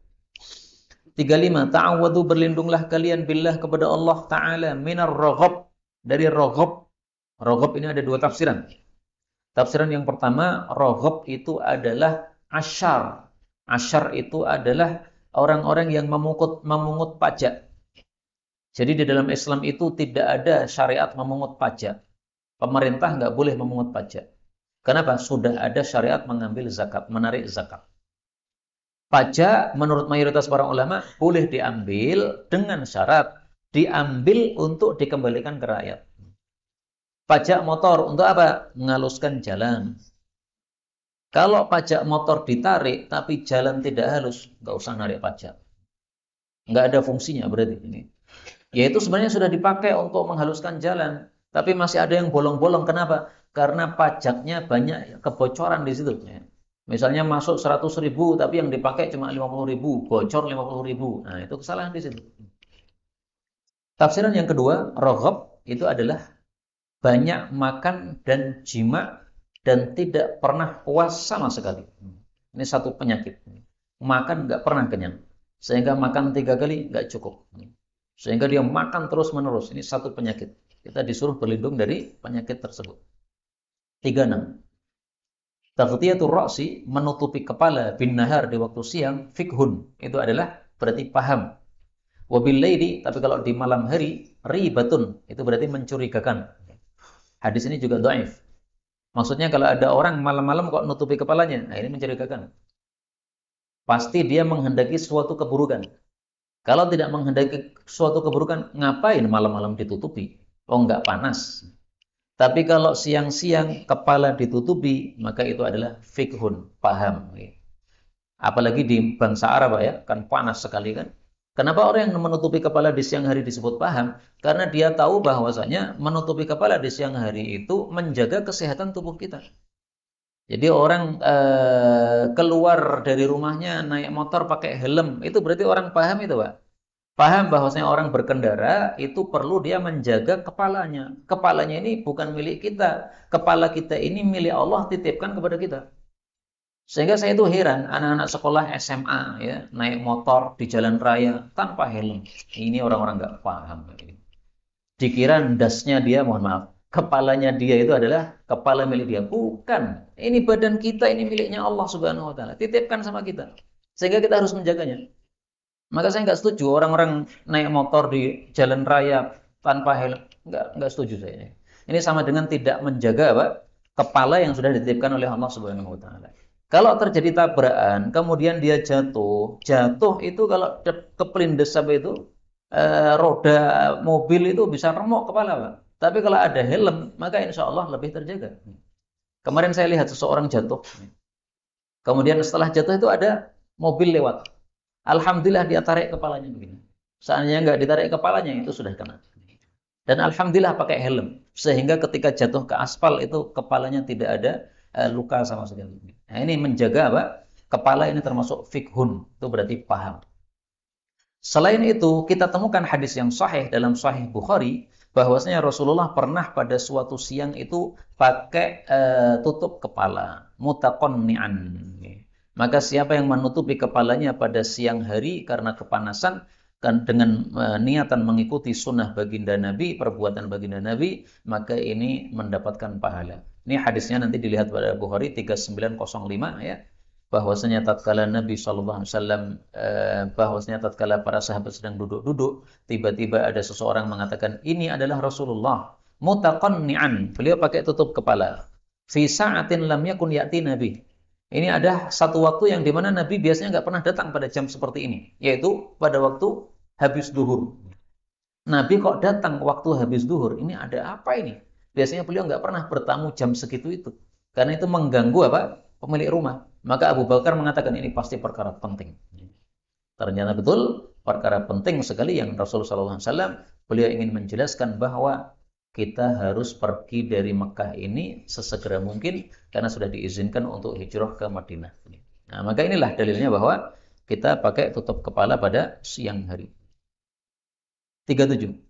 35, ta'awwadhu, berlindunglah kalian billah kepada Allah Ta'ala minar raghab, dari raghab. Raghab ini ada 2 tafsiran. Tafsiran yang pertama, raghab itu adalah asyar. Asyar itu adalah orang-orang yang memungut pajak. Jadi di dalam Islam itu tidak ada syariat memungut pajak. Pemerintah nggak boleh memungut pajak. Kenapa? Sudah ada syariat mengambil zakat, menarik zakat. Pajak menurut mayoritas para ulama boleh diambil dengan syarat diambil untuk dikembalikan ke rakyat. Pajak motor untuk apa? Menghaluskan jalan. Kalau pajak motor ditarik tapi jalan tidak halus, nggak usah narik pajak. Nggak ada fungsinya berarti ini. Yaitu sebenarnya sudah dipakai untuk menghaluskan jalan, tapi masih ada yang bolong-bolong. Kenapa? Karena pajaknya banyak kebocoran di situ. Misalnya masuk 100.000, tapi yang dipakai cuma 50.000, bocor 50.000. Nah, itu kesalahan di situ. Tafsiran yang kedua, raghab itu adalah banyak makan dan jima dan tidak pernah puas sama sekali. Ini satu penyakit. Makan nggak pernah kenyang, sehingga makan 3 kali nggak cukup. Sehingga dia makan terus-menerus. Ini satu penyakit. Kita disuruh berlindung dari penyakit tersebut. 36. Taghtiyatur ra'si, menutupi kepala, bin nahar, di waktu siang, fikhun, itu adalah berarti paham. Wabil laili, tapi kalau di malam hari, ribatun, itu berarti mencurigakan. Hadis ini juga dhaif. Maksudnya kalau ada orang malam-malam kok nutupi kepalanya, nah ini mencurigakan. Pasti dia menghendaki suatu keburukan. Kalau tidak menghendaki suatu keburukan, ngapain malam-malam ditutupi? Oh, enggak panas. Tapi kalau siang-siang kepala ditutupi, maka itu adalah fikhun, paham. Apalagi di bangsa Arab ya, kan panas sekali kan. Kenapa orang yang menutupi kepala di siang hari disebut paham? Karena dia tahu bahwasanya menutupi kepala di siang hari itu menjaga kesehatan tubuh kita. Jadi orang keluar dari rumahnya naik motor pakai helm, itu berarti orang paham itu, Pak. Paham bahwasanya orang berkendara itu perlu dia menjaga kepalanya. Kepalanya ini bukan milik kita. Kepala kita ini milik Allah, titipkan kepada kita. Sehingga saya itu heran, anak-anak sekolah SMA ya, naik motor di jalan raya tanpa helm. Ini orang-orang nggak paham. Dikira dasnya dia, mohon maaf, kepalanya dia itu adalah kepala milik dia. Bukan. Ini badan kita, ini miliknya Allah Subhanahu wa taala. Titipkan sama kita. Sehingga kita harus menjaganya. Maka saya nggak setuju orang-orang naik motor di jalan raya tanpa helm. Nggak setuju saya. Ini sama dengan tidak menjaga apa? Kepala yang sudah dititipkan oleh Allah Subhanahu wa taala. Kalau terjadi tabrakan, kemudian dia jatuh itu kalau kepelindes sampai itu roda mobil itu bisa remuk kepala, Pak. Tapi kalau ada helm, maka insya Allah lebih terjaga. Kemarin saya lihat seseorang jatuh. Kemudian setelah jatuh itu ada mobil lewat. Alhamdulillah dia tarik kepalanya begini. Seandainya nggak ditarik kepalanya itu sudah kena. Dan alhamdulillah pakai helm. Sehingga ketika jatuh ke aspal itu kepalanya tidak ada luka sama sekali. Nah, ini menjaga apa? Kepala ini termasuk fikhun. Itu berarti paham. Selain itu, kita temukan hadis yang sahih dalam Sahih Bukhari bahwasanya Rasulullah pernah pada suatu siang itu pakai tutup kepala, mutaqanni'an. Maka siapa yang menutupi kepalanya pada siang hari karena kepanasan kan dengan niatan mengikuti sunnah baginda Nabi, perbuatan baginda Nabi, maka ini mendapatkan pahala. Ini hadisnya nanti dilihat pada Bukhari 3905 ya. Bahwasanya tatkala Nabi SAW bahwasanya tatkala para sahabat sedang duduk-duduk, tiba-tiba ada seseorang mengatakan, ini adalah Rasulullah mutaqanni'an. Beliau pakai tutup kepala. Fi sa'atin lam yakun ya'ti Nabi. Ini ada satu waktu yang dimana Nabi biasanya nggak pernah datang pada jam seperti ini, yaitu pada waktu habis duhur. Nabi kok datang waktu habis duhur? Ini ada apa ini? Biasanya beliau nggak pernah bertamu jam segitu itu, karena itu mengganggu apa? Pemilik rumah. Maka Abu Bakar mengatakan ini pasti perkara penting. Ternyata betul perkara penting sekali yang Rasulullah SAW beliau ingin menjelaskan bahwa kita harus pergi dari Mekah ini sesegera mungkin karena sudah diizinkan untuk hijrah ke Madinah. Nah, maka inilah dalilnya bahwa kita pakai tutup kepala pada siang hari. 37.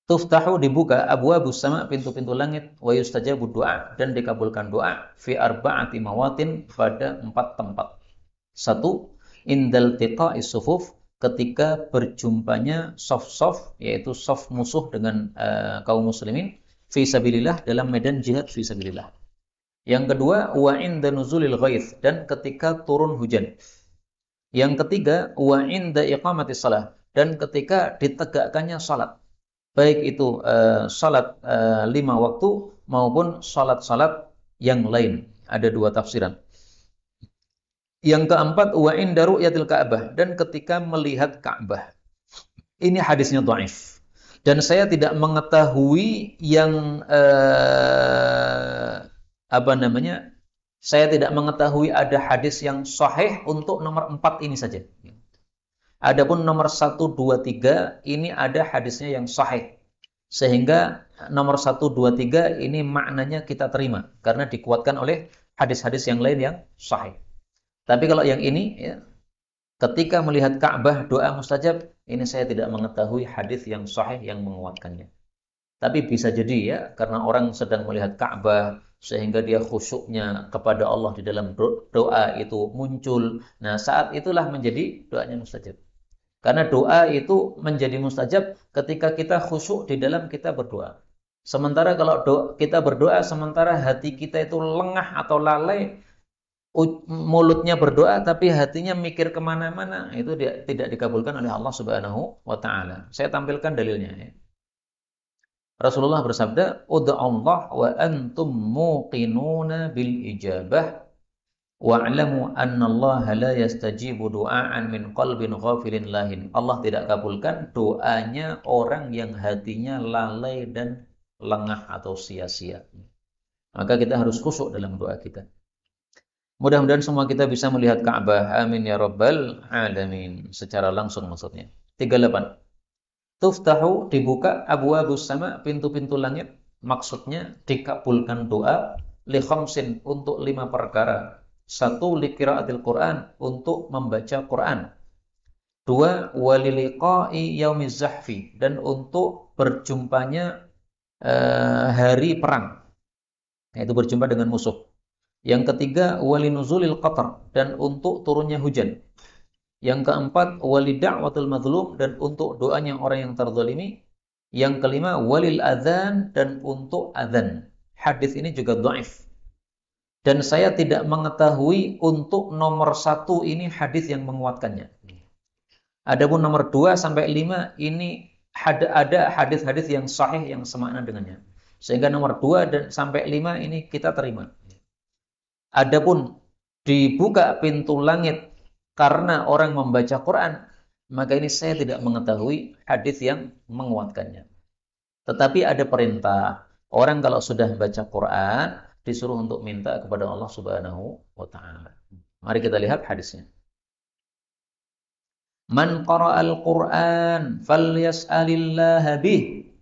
Tuftahu dibuka abwabus sama pintu-pintu langit wa yustajabu doa dan dikabulkan doa fi arba'ati mawatin pada 4 tempat. 1. Indal tiqa'is sufuf ketika berjumpanya saf-saf yaitu saf musuh dengan kaum muslimin fi sabilillah dalam medan jihad fi sabilillah. Yang kedua wa inda nuzulil ghaits dan ketika turun hujan. Yang ketiga wa inda iqamatis shalah dan ketika ditegakkannya salat. Baik itu salat 5 waktu maupun salat-salat yang lain. Ada 2 tafsiran. Yang keempat, wa inda ru'yatil Ka'bah dan ketika melihat Ka'bah. Ini hadisnya dhaif. Dan saya tidak mengetahui yang saya tidak mengetahui ada hadis yang sahih untuk nomor 4 ini saja. Adapun nomor 1, 2, 3 ini ada hadisnya yang sahih. Sehingga nomor 1, 2, 3 ini maknanya kita terima karena dikuatkan oleh hadis-hadis yang lain yang sahih. Tapi kalau yang ini, ya, ketika melihat Ka'bah doa mustajab, ini saya tidak mengetahui hadis yang sahih yang menguatkannya. Tapi bisa jadi ya, karena orang sedang melihat Ka'bah, sehingga dia khusyuknya kepada Allah di dalam doa itu muncul. Nah, saat itulah menjadi doanya mustajab. Karena doa itu menjadi mustajab ketika kita khusyuk di dalam kita berdoa. Sementara kalau kita berdoa, sementara hati kita itu lengah atau lalai, mulutnya berdoa tapi hatinya mikir kemana-mana, itu tidak dikabulkan oleh Allah Subhanahu wa Ta'ala. Saya tampilkan dalilnya ya. Rasulullah bersabda, "Ud'allah wa antum muqinuna bil ijabah wa'lamu anna Allah la yastajibu du'aan min qalbin ghafilin lahin." Allah tidak kabulkan doanya orang yang hatinya lalai dan lengah atau sia-sia. Maka kita harus khusyuk dalam doa kita. Mudah-mudahan semua kita bisa melihat Ka'bah. Amin ya rabbal alamin. Secara langsung maksudnya. 38. Tuftahu, dibuka, abwabus sama, pintu-pintu langit. Maksudnya dikabulkan doa li khamsin, untuk 5 perkara. 1, li qiraatil Quran, untuk membaca Quran. 2, waliliqa'i yaumiz zahfi, dan untuk berjumpanya hari perang, yaitu berjumpa dengan musuh. Yang ketiga, walinuzulil qatar, dan untuk turunnya hujan. Yang keempat, walida'watul mazlum, dan untuk doanya orang yang terzalimi. Yang kelima, walil adzan, dan untuk adzan. Hadis ini juga dhaif. Dan saya tidak mengetahui untuk nomor 1 ini hadis yang menguatkannya. Adapun nomor 2 sampai 5 ini ada hadis-hadis yang sahih yang semakna dengannya. Sehingga nomor 2 dan sampai 5 ini kita terima. Adapun dibuka pintu langit karena orang membaca Quran, maka ini saya tidak mengetahui hadis yang menguatkannya. Tetapi ada perintah, orang kalau sudah baca Quran disuruh untuk minta kepada Allah Subhanahu wa taala. Mari kita lihat hadisnya. Man qara'al Qur'an falyas'alillaha bih.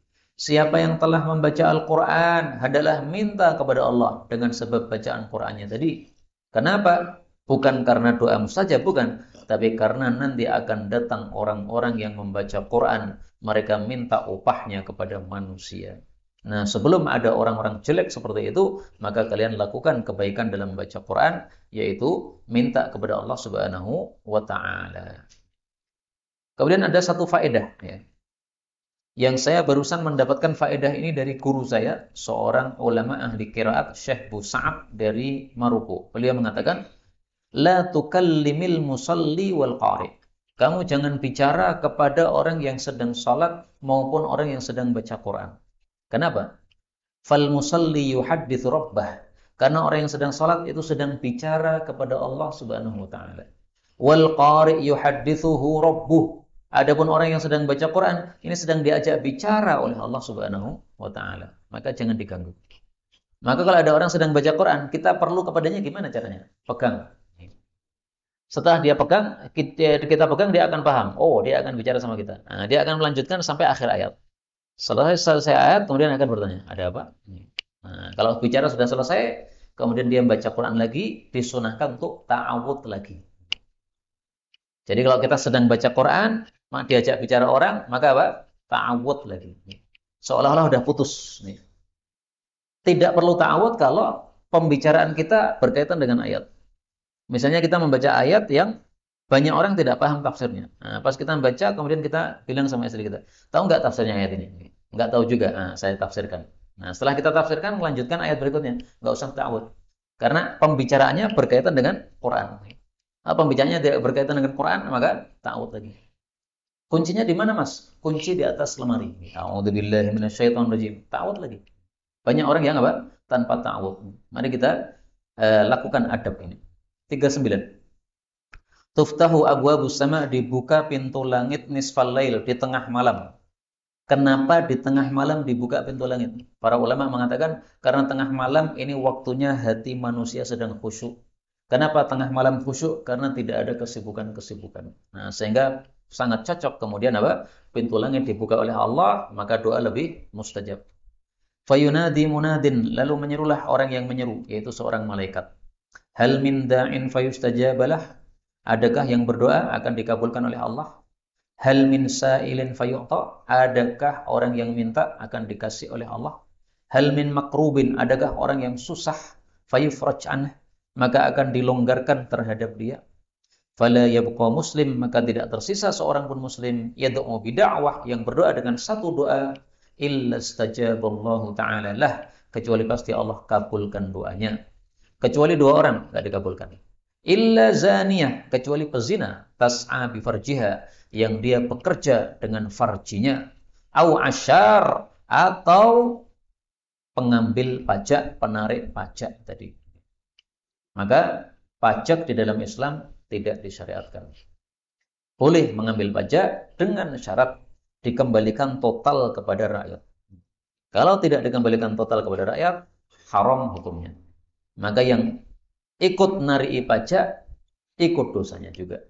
Siapa yang telah membaca Al-Qur'an, hendaklah minta kepada Allah dengan sebab bacaan Qur'annya tadi. Kenapa? Bukan karena doa mustajab, bukan, tapi karena nanti akan datang orang-orang yang membaca Qur'an, mereka minta upahnya kepada manusia. Nah, sebelum ada orang-orang jelek seperti itu, maka kalian lakukan kebaikan dalam membaca Qur'an, yaitu minta kepada Allah Subhanahu wa taala. Kemudian ada satu faedah, ya. Yang saya barusan mendapatkan faedah ini dari guru saya, seorang ulama ahli qiraat, Syekh Busa'ab dari Maroko. Beliau mengatakan, la tukallimil musalli wal qari. Kamu jangan bicara kepada orang yang sedang salat maupun orang yang sedang baca Quran. Kenapa? Fal musalli yuhadditsu rabbah. Karena orang yang sedang salat itu sedang bicara kepada Allah Subhanahu wa taala. Wal qari yuhadditsuhu rabbuh. Adapun orang yang sedang baca Quran, ini sedang diajak bicara oleh Allah Subhanahu wa taala. Maka jangan diganggu. Maka kalau ada orang sedang baca Quran, kita perlu kepadanya gimana caranya? Pegang. Setelah dia pegang, kita pegang, dia akan paham. Oh, dia akan bicara sama kita. Nah, dia akan melanjutkan sampai akhir ayat. Selesai ayat, kemudian akan bertanya, ada apa? Nah, kalau bicara sudah selesai, kemudian dia membaca Quran lagi, disunahkan untuk ta'awud lagi. Jadi kalau kita sedang baca Quran, diajak bicara orang, maka apa? Ta'awud lagi. Seolah-olah sudah putus. Tidak perlu ta'awud kalau pembicaraan kita berkaitan dengan ayat. Misalnya kita membaca ayat yang banyak orang tidak paham tafsirnya. Nah, pas kita membaca, kemudian kita bilang sama istri kita, tahu nggak tafsirnya ayat ini? Nggak tahu juga. Nah, saya tafsirkan. Nah, setelah kita tafsirkan, melanjutkan ayat berikutnya. Nggak usah ta'awud. Karena pembicaraannya berkaitan dengan Quran. Pembicaraannya tidak berkaitan dengan Quran, maka ta'awud lagi. Kuncinya di mana, Mas? Kunci di atas lemari. A'udzubillahi minasyaitonirrajim. Ta'awud lagi. Banyak orang yang apa? Tanpa ta'awud. Mari kita lakukan adab ini. 39. Tuftahu abwabus sama, dibuka pintu langit nisfal lail, di tengah malam. Kenapa di tengah malam dibuka pintu langit? Para ulama mengatakan karena tengah malam ini waktunya hati manusia sedang khusyuk. Kenapa tengah malam khusyuk? Karena tidak ada kesibukan-kesibukan. Nah, sehingga sangat cocok kemudian apa? Pintu langit dibuka oleh Allah, maka doa lebih mustajab. Fayunadi munadin, lalu menyerulah orang yang menyeru, yaitu seorang malaikat. Hal min da'in fayustajabalah. Adakah yang berdoa akan dikabulkan oleh Allah? Hal min sa'ilin fayu'ta. Adakah orang yang minta akan dikasih oleh Allah? Hal min makrubin. Adakah orang yang susah fayufraj anhu, maka akan dilonggarkan terhadap dia. Fala yabqa muslim, maka tidak tersisa seorang pun muslim yad'u bid'awah, yang berdoa dengan satu doa, illa istajaballahu ta'ala lah, kecuali pasti Allah kabulkan doanya. Kecuali 2 orang enggak dikabulkan. Illa zaniyah, kecuali pezina, tas'a bi farjiha, yang dia bekerja dengan farjinya, au asyar, atau pengambil pajak, penarik pajak tadi. Maka pajak di dalam Islam tidak disyariatkan. Boleh mengambil pajak dengan syarat dikembalikan total kepada rakyat. Kalau tidak dikembalikan total kepada rakyat, haram hukumnya. Maka yang ikut narii pajak, ikut dosanya juga.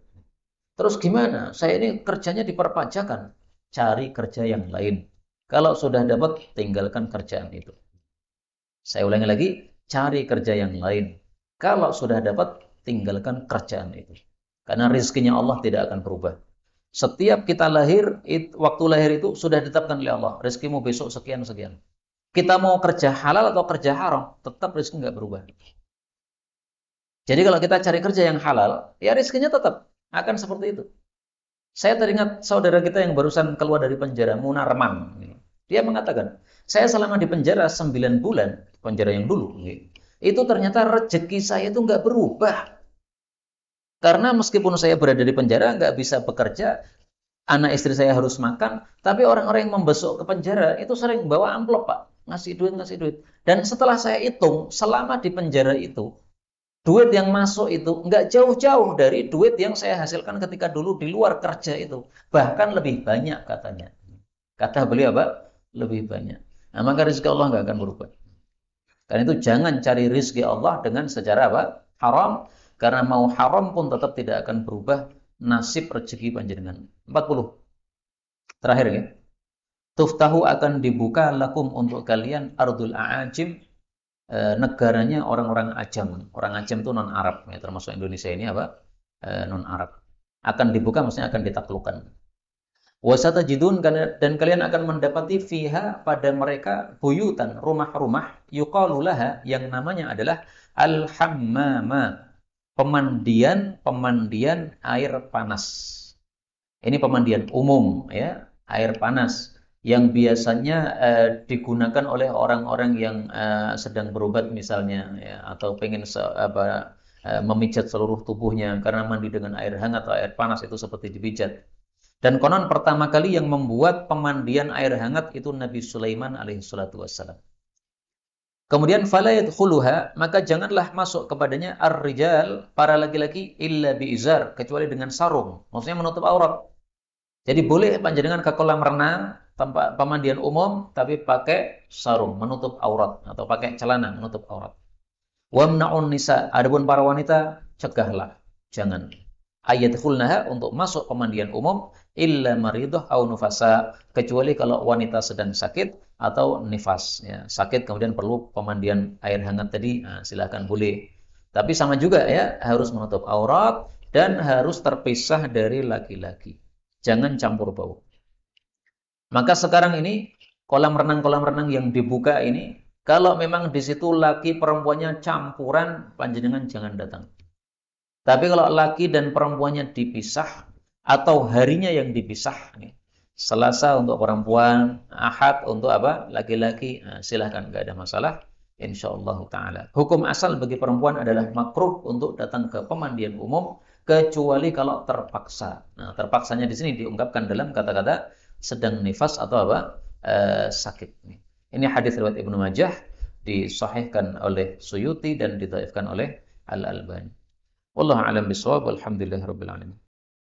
Terus gimana? Saya ini kerjanya diperpajakan. Cari kerja yang lain. Kalau sudah dapat, tinggalkan kerjaan itu. Saya ulangi lagi, cari kerja yang lain. Kalau sudah dapat, tinggalkan kerjaan itu. Karena rizkinya Allah tidak akan berubah. Setiap kita lahir, waktu lahir itu sudah ditetapkan oleh Allah. Rizkimu besok sekian-sekian. Kita mau kerja halal atau kerja haram, tetap rezeki nggak berubah. Jadi kalau kita cari kerja yang halal, ya rezekinya tetap akan seperti itu. Saya teringat saudara kita yang barusan keluar dari penjara, Munarman. Dia mengatakan, saya selama di penjara 9 bulan, penjara yang dulu, itu ternyata rezeki saya itu nggak berubah. Karena meskipun saya berada di penjara, nggak bisa bekerja, anak istri saya harus makan, tapi orang-orang yang membesuk ke penjara itu sering bawa amplop, Pak. Ngasih duit, ngasih duit. Dan setelah saya hitung, selama di penjara itu, duit yang masuk itu nggak jauh-jauh dari duit yang saya hasilkan ketika dulu di luar kerja itu. Bahkan lebih banyak katanya. Kata beliau apa? Lebih banyak. Nah, maka rezeki Allah nggak akan berubah. Karena itu jangan cari rezeki Allah dengan secara apa? Haram. Karena mau haram pun tetap tidak akan berubah nasib rezeki panjenengan. 40. Terakhir ya. Tuftahu akan dibuka lakum untuk kalian ardul a'ajim, negaranya orang-orang Ajam. Orang Ajam itu non-Arab, ya, termasuk Indonesia ini apa? Non-Arab. Akan dibuka, maksudnya akan ditaklukkan. Wasatajidun, dan kalian akan mendapati fiha pada mereka buyutan, rumah-rumah, yuqalu laha, yang namanya adalah al-hammama, pemandian air panas. Ini pemandian umum, ya, air panas yang biasanya digunakan oleh orang-orang yang sedang berobat misalnya, ya, atau pengen memijat seluruh tubuhnya karena mandi dengan air hangat atau air panas itu seperti dipijat. Dan konon pertama kali yang membuat pemandian air hangat itu Nabi Sulaiman alaihissalatu wassalam. Kemudian fala yadkhuluha, maka janganlah masuk kepadanya ar-rijal, para laki-laki, illa biizar, kecuali dengan sarung, maksudnya menutup aurat. Jadi boleh panjenengan ke kolam renang, tempat pemandian umum, tapi pakai sarung, menutup aurat, atau pakai celana, menutup aurat. Wamna'un nisa, adapun para wanita, cegahlah, jangan. Ayadkhulnaha, untuk masuk pemandian umum, illa maridah au nufasa, kecuali kalau wanita sedang sakit atau nifas, ya, sakit kemudian perlu pemandian air hangat tadi, nah, silahkan boleh. Tapi sama juga ya, harus menutup aurat dan harus terpisah dari laki-laki. Jangan campur bau. Maka sekarang ini kolam renang yang dibuka ini, kalau memang di situ laki perempuannya campuran, panjenengan jangan datang. Tapi kalau laki dan perempuannya dipisah atau harinya yang dipisah, Selasa untuk perempuan, Ahad untuk apa? Laki-laki, nah, silahkan, nggak ada masalah. Insyaallah taala. Hukum asal bagi perempuan adalah makruh untuk datang ke pemandian umum kecuali kalau terpaksa. Nah, terpaksanya di sini diungkapkan dalam kata-kata sedang nifas atau apa? Sakit. Ini hadis riwayat Ibnu Majah, disahihkan oleh Suyuti dan didhaifkan oleh Al-Albani. Wallahu a'lam bishawab. Alhamdulillahirabbil alamin.